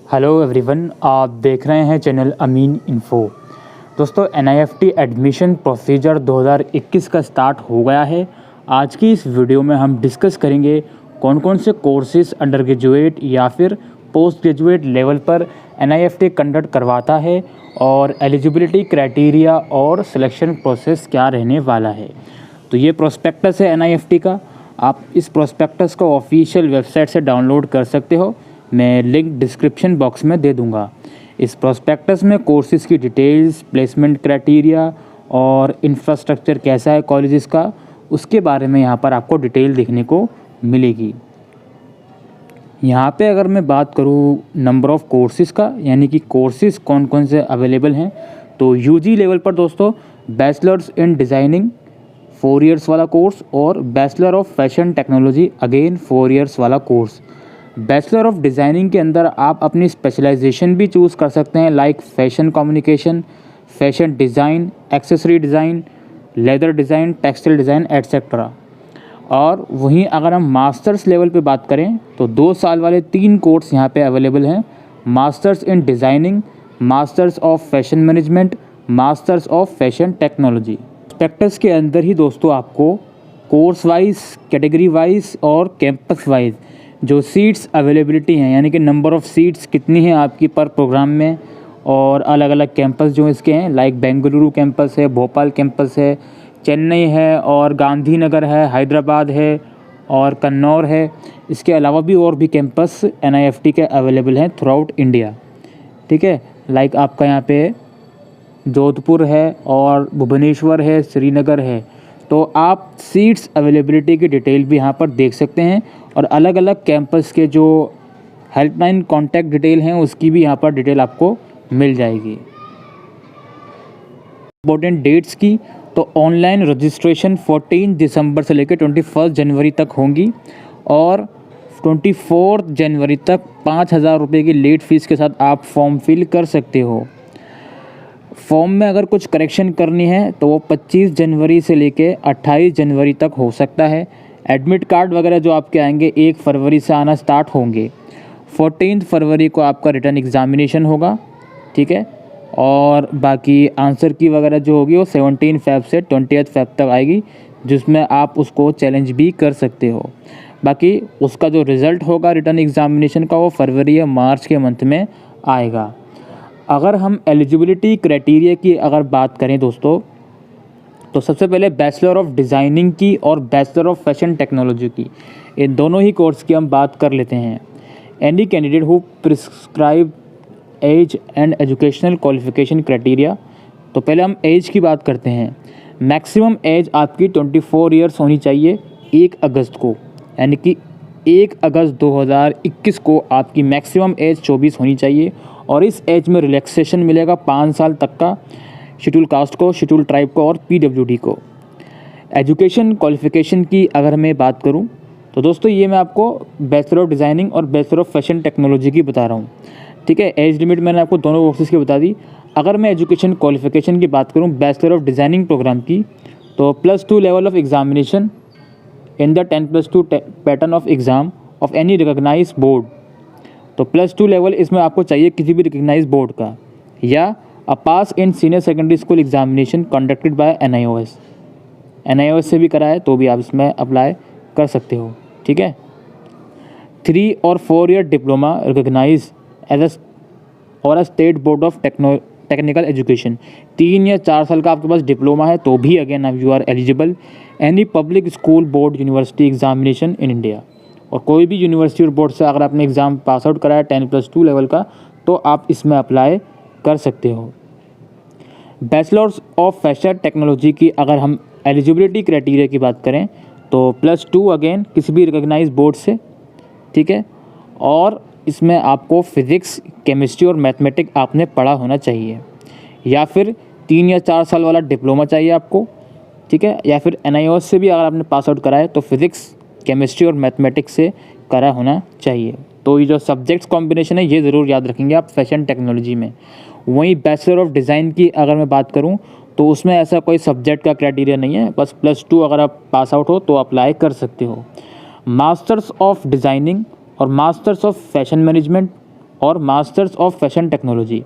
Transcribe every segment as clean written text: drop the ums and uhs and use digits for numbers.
Hello everyone, आप देख रहे हैं चैनल अमीन इन्फो। दोस्तों, NIFT एडमिशन प्रोसीजर 2021 का स्टार्ट हो गया है। आज की इस वीडियो में हम डिस्कस करेंगे कौन कौन से कोर्सेज अंडर ग्रेजुएट या फिर पोस्ट ग्रेजुएट लेवल पर NIFT कंडक्ट करवाता है और एलिजिबिलिटी क्राइटेरिया और सिलेक्शन प्रोसेस क्या रहने वाला है। तो ये प्रोस्पेक्टस है NIFT का। आप इस प्रोस्पेक्टस को ऑफिशियल वेबसाइट से डाउनलोड कर सकते हो। मैं लिंक डिस्क्रिप्शन बॉक्स में दे दूंगा। इस प्रोस्पेक्टस में कोर्सेज़ की डिटेल्स, प्लेसमेंट क्राइटेरिया और इंफ्रास्ट्रक्चर कैसा है कॉलेजेस का, उसके बारे में यहाँ पर आपको डिटेल देखने को मिलेगी। यहाँ पे अगर मैं बात करूँ नंबर ऑफ़ कोर्सेज़ का, यानी कि कोर्सेज़ कौन कौन से अवेलेबल हैं, तो UG लेवल पर दोस्तों बैचलर्स इन डिज़ाइनिंग 4 इयर्स वाला कोर्स और bachelor of fashion technology again 4 years वाला कोर्स। बैचलर ऑफ डिज़ाइनिंग के अंदर आप अपनी स्पेशलाइजेशन भी चूज़ कर सकते हैं, like fashion communication, fashion design, accessory design, leather design, textile design etcetera. और वहीं अगर हम मास्टर्स लेवल पे बात करें तो 2 साल वाले 3 कोर्स यहाँ पे अवेलेबल हैं। Masters in designing, masters of fashion management, masters of fashion technology. Prospectus के अंदर ही दोस्तों आपको कोर्स वाइज, कैटेगरी वाइज और कैंपस वाइज जो सीट्स अवेलेबिलिटी हैं, यानी कि नंबर ऑफ़ सीट्स कितनी हैं आपकी पर प्रोग्राम में, और अलग अलग कैंपस जो इसके हैं, लाइक बेंगलुरु कैंपस है, भोपाल कैंपस है, चेन्नई है और गांधीनगर है, हैदराबाद है और कन्नौर है। इसके अलावा भी और भी कैंपस NIFT के अवेलेबल हैं थ्रू आउट इंडिया। ठीक है, लाइक आपका यहाँ पे जोधपुर है और भुवनेश्वर है, श्रीनगर है। तो आप सीट्स अवेलेबिलिटी की डिटेल भी यहाँ पर देख सकते हैं और अलग अलग कैंपस के जो हेल्पलाइन कॉन्टैक्ट डिटेल हैं उसकी भी यहाँ पर डिटेल आपको मिल जाएगी। इम्पोर्टेंट डेट्स की, तो ऑनलाइन रजिस्ट्रेशन 14 दिसंबर से लेकर 21 जनवरी तक होंगी और 24 जनवरी तक 5,000 रुपये की लेट फीस के साथ आप फॉर्म फिल कर सकते हो। फॉर्म में अगर कुछ करेक्शन करनी है तो वो 25 जनवरी से लेके 28 जनवरी तक हो सकता है। एडमिट कार्ड वगैरह जो आपके आएंगे 1 फरवरी से आना स्टार्ट होंगे। 14 फरवरी को आपका रिटर्न एग्ज़ामिनेशन होगा, ठीक है। और बाकी आंसर की वगैरह जो होगी वो 17 फेब से 20 फेब तक आएगी, जिसमें आप उसको चैलेंज भी कर सकते हो। बाकी उसका जो रिज़ल्ट होगा रिटर्न एग्ज़ामिनेशन का वो फरवरी या मार्च के मंथ में आएगा। अगर हम एलिजिबिलिटी क्राइटेरिया की अगर बात करें दोस्तों, तो सबसे पहले बैचलर ऑफ डिज़ाइनिंग की और बैचलर ऑफ फैशन टेक्नोलॉजी की, इन दोनों ही कोर्स की हम बात कर लेते हैं। Any candidate who prescribe age and educational qualification criteria, तो पहले हम एज की बात करते हैं। मैक्सिमम एज आपकी 24 ईयर्स होनी चाहिए 1 अगस्त को, यानी कि 1 अगस्त 2021 को आपकी मैक्सिमम एज 24 होनी चाहिए। और इस एज में रिलैक्सेशन मिलेगा 5 साल तक का शेड्यूल कास्ट को, शेड्यूल ट्राइब को और PWD को। एजुकेशन क्वालिफ़िकेशन की अगर मैं बात करूं तो दोस्तों ये मैं आपको बैचलर ऑफ डिज़ाइनिंग और बैचलर ऑफ फैशन टेक्नोलॉजी की बता रहा हूं, ठीक है। एज लिमिट मैंने आपको दोनों कोर्सेज़ की बता दी। अगर मैं एजुकेशन क्वालिफ़िकेशन की बात करूँ बैचलर ऑफ डिज़ाइनिंग प्रोग्राम की, तो +2 level of examination in the 10+2 pattern of exam of any recognise board. तो +2 लेवल इसमें आपको चाहिए किसी भी रिकॉग्नाइज बोर्ड का, या uh pass in senior secondary school examination conducted by NIOS से भी कराए तो भी आप इसमें अप्लाई कर सकते हो, ठीक है। 3 और 4 year diploma recognise as a state board of technical education. 3 या 4 साल का आपके पास डिप्लोमा है तो भी again you are eligible any public school board university examination in India. और कोई भी यूनिवर्सिटी और बोर्ड से अगर आपने एग्ज़ाम पास आउट कराया 10+2 लेवल का, तो आप इसमें अप्लाई कर सकते हो। बैचलर्स ऑफ फैशन टेक्नोलॉजी की अगर हम एलिजिबिलिटी क्राइटेरिया की बात करें तो +2 अगेन किसी भी रिकॉग्नाइज बोर्ड से, ठीक है। और इसमें आपको फिज़िक्स, केमिस्ट्री और मैथमेटिक्स आपने पढ़ा होना चाहिए, या फिर 3 या 4 साल वाला डिप्लोमा चाहिए आपको, ठीक है। या फिर NIOS से भी अगर आपने पास आउट कराए तो फिज़िक्स, केमिस्ट्री और मैथमेटिक्स से करा होना चाहिए। तो ये जो सब्जेक्ट्स कॉम्बिनेशन है ये ज़रूर याद रखेंगे आप फैशन टेक्नोलॉजी में। वहीं बैचलर ऑफ डिज़ाइन की अगर मैं बात करूं तो उसमें ऐसा कोई सब्जेक्ट का क्राइटेरिया नहीं है, बस +2 अगर आप पास आउट हो तो अप्लाई कर सकते हो। मास्टर्स ऑफ डिज़ाइनिंग और मास्टर्स ऑफ फैशन मैनेजमेंट और मास्टर्स ऑफ फैशन टेक्नोलॉजी।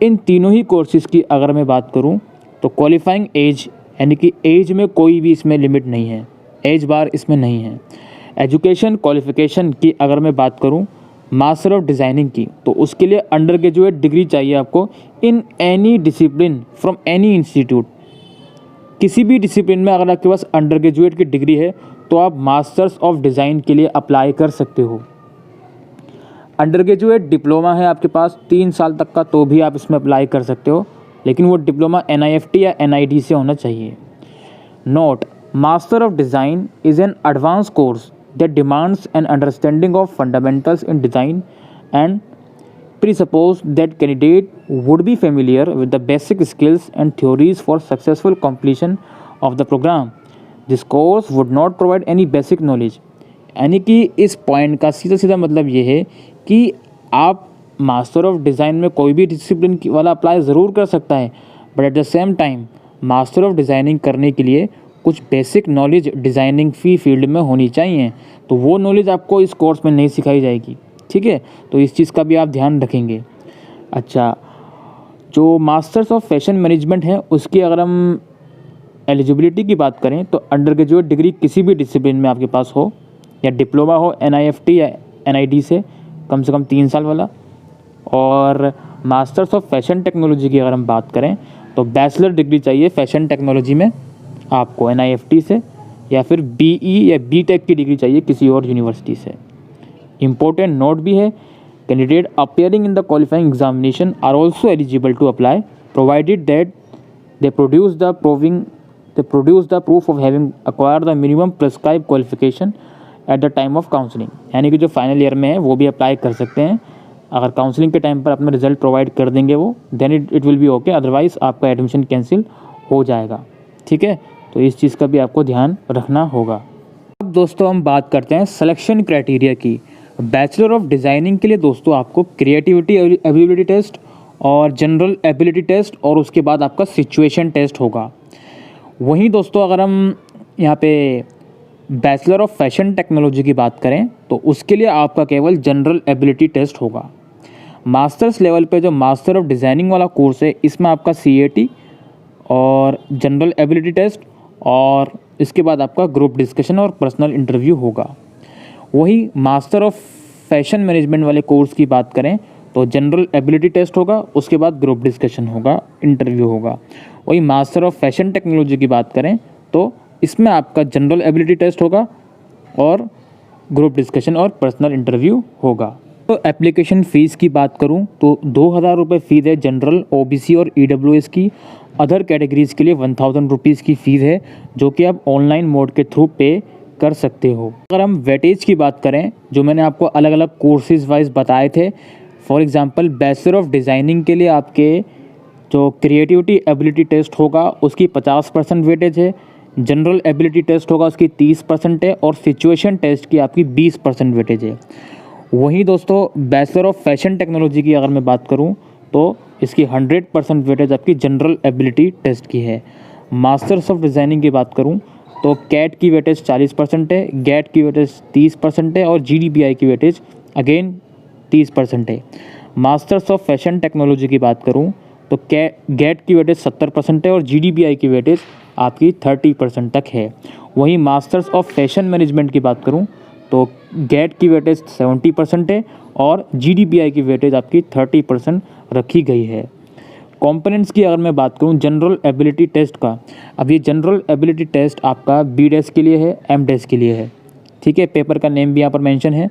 इन तीनों ही कोर्सेज़ की अगर मैं बात करूं तो क्वालिफाइंग एज यानी कि एज में कोई भी इसमें लिमिट नहीं है, एज बार इसमें नहीं है। एजुकेशन क्वालिफ़िकेशन की अगर मैं बात करूं मास्टर ऑफ डिज़ाइनिंग की, तो उसके लिए अंडर ग्रेजुएट डिग्री चाहिए आपको in any discipline from any institute. किसी भी डिसिप्लिन में अगर आपके पास अंडर ग्रेजुएट की डिग्री है तो आप मास्टर्स ऑफ डिज़ाइन के लिए अप्लाई कर सकते हो। अंडर ग्रेजुएट डिप्लोमा है आपके पास 3 साल तक का, तो भी आप इसमें अप्लाई कर सकते हो, लेकिन वो डिप्लोमा NIFT या NID से होना चाहिए। Note: master of design is an advance course that demands an understanding of fundamentals in design and presuppose that candidate would be familiar with the basic skills and theories for successful completion of the program. This course would not provide any basic knowledge. यानी कि इस point का सीधा सीधा मतलब ये है कि आप मास्टर ऑफ डिज़ाइन में कोई भी डिसिप्लिन वाला अप्लाई ज़रूर कर सकता है, but at the same time master of designing करने के लिए कुछ बेसिक नॉलेज डिज़ाइनिंग फील्ड में होनी चाहिए, तो वो नॉलेज आपको इस कोर्स में नहीं सिखाई जाएगी। ठीक है, तो इस चीज़ का भी आप ध्यान रखेंगे। अच्छा, जो मास्टर्स ऑफ फैशन मैनेजमेंट है उसकी अगर हम एलिजिबिलिटी की बात करें तो अंडर ग्रेजुएट डिग्री किसी भी डिसिप्लिन में आपके पास हो या डिप्लोमा हो NIFT या NID से कम 3 साल वाला, और मास्टर्स ऑफ फैशन टेक्नोलॉजी की अगर हम बात करें तो बैचलर डिग्री चाहिए फैशन टेक्नोलॉजी में आपको NIFT से, या फिर BE या BTech की डिग्री चाहिए किसी और यूनिवर्सिटी से। इम्पोर्टेंट नोट भी है, candidate appearing in the qualifying examination are also eligible to apply provided that they produce the proof of having acquire the minimum prescribe qualification at the time of counselling. यानी कि जो final year में है वो भी apply कर सकते हैं, अगर काउंसलिंग के टाइम पर अपना रिजल्ट प्रोवाइड कर देंगे वो, then it will be okay, otherwise आपका एडमिशन कैंसिल हो जाएगा। ठीक है, तो इस चीज़ का भी आपको ध्यान रखना होगा। अब दोस्तों हम बात करते हैं सिलेक्शन क्राइटेरिया की। बैचलर ऑफ डिज़ाइनिंग के लिए दोस्तों आपको क्रिएटिविटी एबिलिटी टेस्ट और जनरल एबिलिटी टेस्ट और उसके बाद आपका सिचुएशन टेस्ट होगा। वहीं दोस्तों अगर हम यहाँ पे बैचलर ऑफ फैशन टेक्नोलॉजी की बात करें तो उसके लिए आपका केवल जनरल एबिलिटी टेस्ट होगा। मास्टर्स लेवल पे जो मास्टर ऑफ डिज़ाइनिंग वाला कोर्स है इसमें आपका CAT और जनरल एबिलिटी टेस्ट और इसके बाद आपका ग्रुप डिस्कशन और पर्सनल इंटरव्यू होगा। वही मास्टर ऑफ फैशन मैनेजमेंट वाले कोर्स की बात करें तो जनरल एबिलिटी टेस्ट होगा, उसके बाद ग्रुप डिस्कशन होगा, इंटरव्यू होगा। वही मास्टर ऑफ फैशन टेक्नोलॉजी की बात करें तो इसमें आपका जनरल एबिलिटी टेस्ट होगा और ग्रुप डिस्कशन और पर्सनल इंटरव्यू होगा। तो एप्लीकेशन फ़ीस की बात करूं तो 2000 रुपये फ़ीस है जनरल, OBC और EWS की। अदर कैटेगरीज़ के लिए 1000 रुपीज़ की फ़ीस है जो कि आप ऑनलाइन मोड के थ्रू पे कर सकते हो। अगर हम वेटेज की बात करें जो मैंने आपको अलग अलग कोर्सेज वाइज बताए थे, for example bachelor of designing के लिए आपके जो क्रिएटिविटी एबिलिटी टेस्ट होगा उसकी 50% वेटेज है, जनरल एबिलिटी टेस्ट होगा उसकी 30% है और सिचुएशन टेस्ट की आपकी 20% वेटेज है। वहीं दोस्तों बैचलर ऑफ फैशन टेक्नोलॉजी की अगर मैं बात करूं तो इसकी 100% वेटेज आपकी जनरल एबिलिटी टेस्ट की है। मास्टर्स ऑफ डिज़ाइनिंग की बात करूं तो कैट की वेटेज 40% है, गैट की वेटेज 30% है और GDPI की वेटेज अगेन 30% है। मास्टर्स ऑफ फैशन टेक्नोलॉजी की बात करूं तो गैट की वेटेज 70% है और GDPI की वेटेज आपकी 30% तक है। वहीं मास्टर्स ऑफ फैशन मैनेजमेंट की बात करूं तो गैट की वेटेज 70% है और GDPI की वेटेज आपकी 30% रखी गई है। कंपोनेंट्स की अगर मैं बात करूं जनरल एबिलिटी टेस्ट का, अब ये जनरल एबिलिटी टेस्ट आपका BDES के लिए है, MDES के लिए है। ठीक है, पेपर का नेम भी यहाँ पर मेंशन है।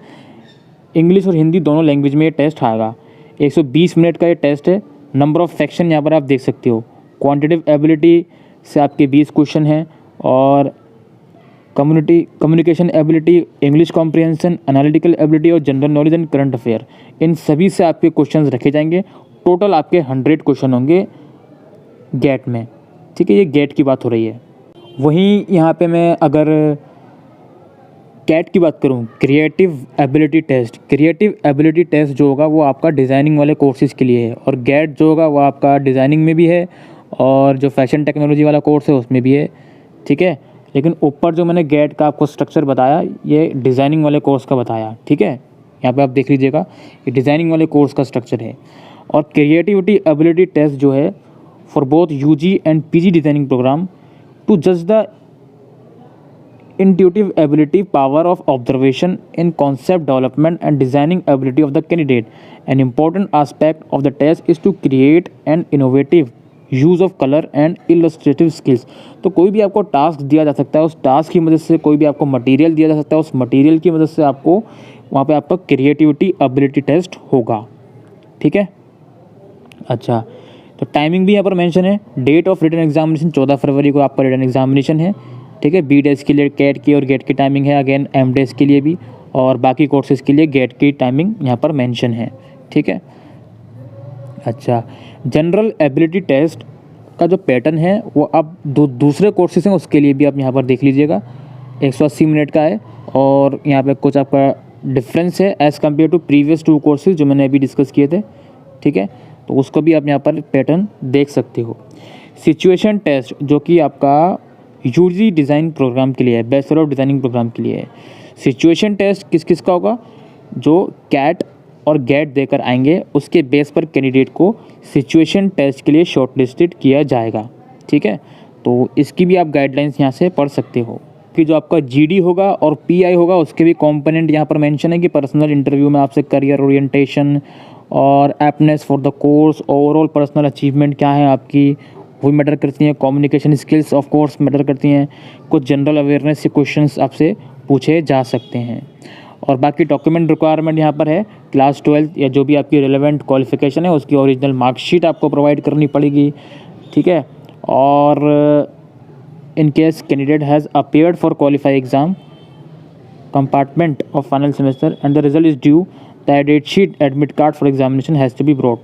इंग्लिश और हिंदी दोनों लैंग्वेज में ये टेस्ट आएगा। 120 मिनट का ये टेस्ट है। नंबर ऑफ़ सेक्शन यहाँ पर आप देख सकते हो। क्वान्टिटेटिव एबिलिटी से आपके 20 क्वेश्चन हैं और communication ability, English comprehension, analytical ability और general knowledge and current affair, इन सभी से आपके क्वेश्चंस रखे जाएंगे। टोटल आपके 100 क्वेश्चन होंगे गेट में। ठीक है, ये गेट की बात हो रही है। वहीं यहाँ पे मैं अगर कैट की बात करूँ, क्रिएटिव एबिलिटी टेस्ट जो होगा वो आपका डिज़ाइनिंग वाले कोर्सेज़ के लिए है और गेट जो होगा वो आपका डिज़ाइनिंग में भी है और जो फैशन टेक्नोलॉजी वाला कोर्स है उसमें भी है। ठीक है, लेकिन ऊपर जो मैंने गेट का आपको स्ट्रक्चर बताया ये डिज़ाइनिंग वाले कोर्स का बताया। ठीक है, यहाँ पे आप देख लीजिएगा, ये डिज़ाइनिंग वाले कोर्स का स्ट्रक्चर है। और क्रिएटिविटी एबिलिटी टेस्ट जो है for both UG and PG designing programme to जज the intuitive ability, power of observation in concept development and designing ability of the candidate. An important aspect of the test is to create an innovative use of color and illustrative skills. तो कोई भी आपको task दिया जा सकता है, उस task की मदद से कोई भी आपको मटेरियल दिया जा सकता है, उस मटेरियल की मदद से आपको वहाँ पे आपका क्रिएटिविटी एबिलिटी टेस्ट होगा। ठीक है, अच्छा, तो टाइमिंग भी यहाँ पर मेंशन है। डेट ऑफ रिटन एग्जामिनेशन 14 फरवरी को आपका रिटन एग्जामिनेशन है। ठीक है, बी डेज के लिए कैट की और गेट की टाइमिंग है, अगेन एम डेज के लिए भी, और बाकी कोर्सेज़ के लिए गेट की टाइमिंग यहाँ पर मेंशन है। ठीक है, अच्छा, जनरल एबिलिटी टेस्ट का जो पैटर्न है वो अब दूसरे कोर्सेज हैं उसके लिए भी आप यहाँ पर देख लीजिएगा, 180 मिनट का है, और यहाँ पे कुछ आपका डिफरेंस है as compare to previous 2 courses जो मैंने अभी डिस्कस किए थे। ठीक है, तो उसको भी आप यहाँ पर पैटर्न देख सकते हो। सिचुएशन टेस्ट जो कि आपका यूजी डिज़ाइन प्रोग्राम के लिए है, बैचलर ऑफ डिज़ाइनिंग प्रोग्राम के लिए है। सिचुएशन टेस्ट किस किस का होगा? जो कैट और गेट देकर आएंगे उसके बेस पर कैंडिडेट को सिचुएशन टेस्ट के लिए शॉर्टलिस्टेड किया जाएगा। ठीक है, तो इसकी भी आप गाइडलाइंस यहाँ से पढ़ सकते हो। कि जो आपका जीडी होगा और पीआई होगा उसके भी कंपोनेंट यहाँ पर मेंशन है कि पर्सनल इंटरव्यू में आपसे करियर ओरिएंटेशन और aptness for the course, overall personal achievement क्या है आपकी, वो मैटर करती हैं। Communication skills of course matter करती हैं। कुछ जनरल अवेयरनेस के क्वेश्चंस आपसे पूछे जा सकते हैं। और बाकी डॉक्यूमेंट रिक्वायरमेंट यहाँ पर है, क्लास 12 या जो भी आपकी रिलेवेंट क्वालिफिकेशन है उसकी ओरिजिनल मार्कशीट आपको प्रोवाइड करनी पड़ेगी। ठीक है, और in case candidate has appeared for qualify exam compartment of final semester and the result is due, the date sheet admit card for examination has to be brought.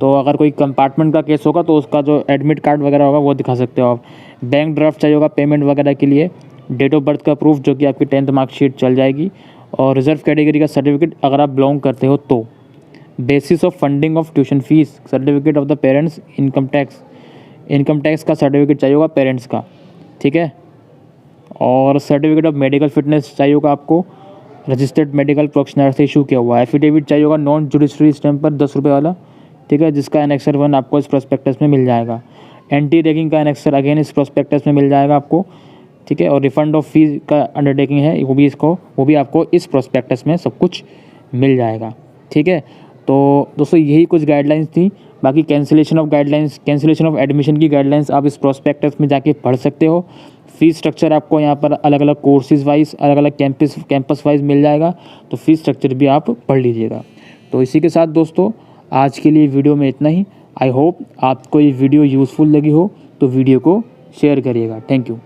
तो अगर कोई compartment का केस होगा तो उसका जो एडमिट कार्ड वगैरह होगा वो दिखा सकते हो आप। बैंक ड्राफ्ट चाहिए होगा पेमेंट वगैरह के लिए, डेट ऑफ बर्थ का प्रूफ जो कि आपकी 10th मार्कशीट चल जाएगी, और रिजर्व कैटेगरी का सर्टिफिकेट अगर आप बिलोंग करते हो तो, basis of funding of tuition fees, certificate of the parents, income tax का सर्टिफिकेट चाहिए होगा पेरेंट्स का। ठीक है, और सर्टिफिकेट ऑफ मेडिकल फिटनेस चाहिए होगा आपको, रजिस्टर्ड मेडिकल प्रोफेशनल से इशू किया हुआ। एफिडेविट चाहिए होगा नॉन जुडिशरी स्टैम्प पर 10 रुपये वाला। ठीक है, जिसका एनेक्सर 1 आपको इस प्रोस्पेक्टस में मिल जाएगा। एंटी रैगिंग का एनेक्सर अगेन इस प्रोस्पेक्टस में मिल जाएगा आपको। ठीक है, और रिफंड ऑफ फीस का अंडरटेकिंग है वो भी आपको इस प्रोस्पेक्टस में सब कुछ मिल जाएगा। ठीक है, तो दोस्तों यही कुछ गाइडलाइंस थी। बाकी कैंसिलेशन ऑफ एडमिशन की गाइडलाइंस आप इस प्रोस्पेक्टस में जाके पढ़ सकते हो। फीस स्ट्रक्चर आपको यहाँ पर अलग अलग कोर्सेज वाइज, अलग अलग कैंपस वाइज मिल जाएगा, तो फीस स्ट्रक्चर भी आप पढ़ लीजिएगा। तो इसी के साथ दोस्तों आज के लिए वीडियो में इतना ही। आई होप आपको ये वीडियो यूज़फुल लगी हो, तो वीडियो को शेयर करिएगा। Thank you.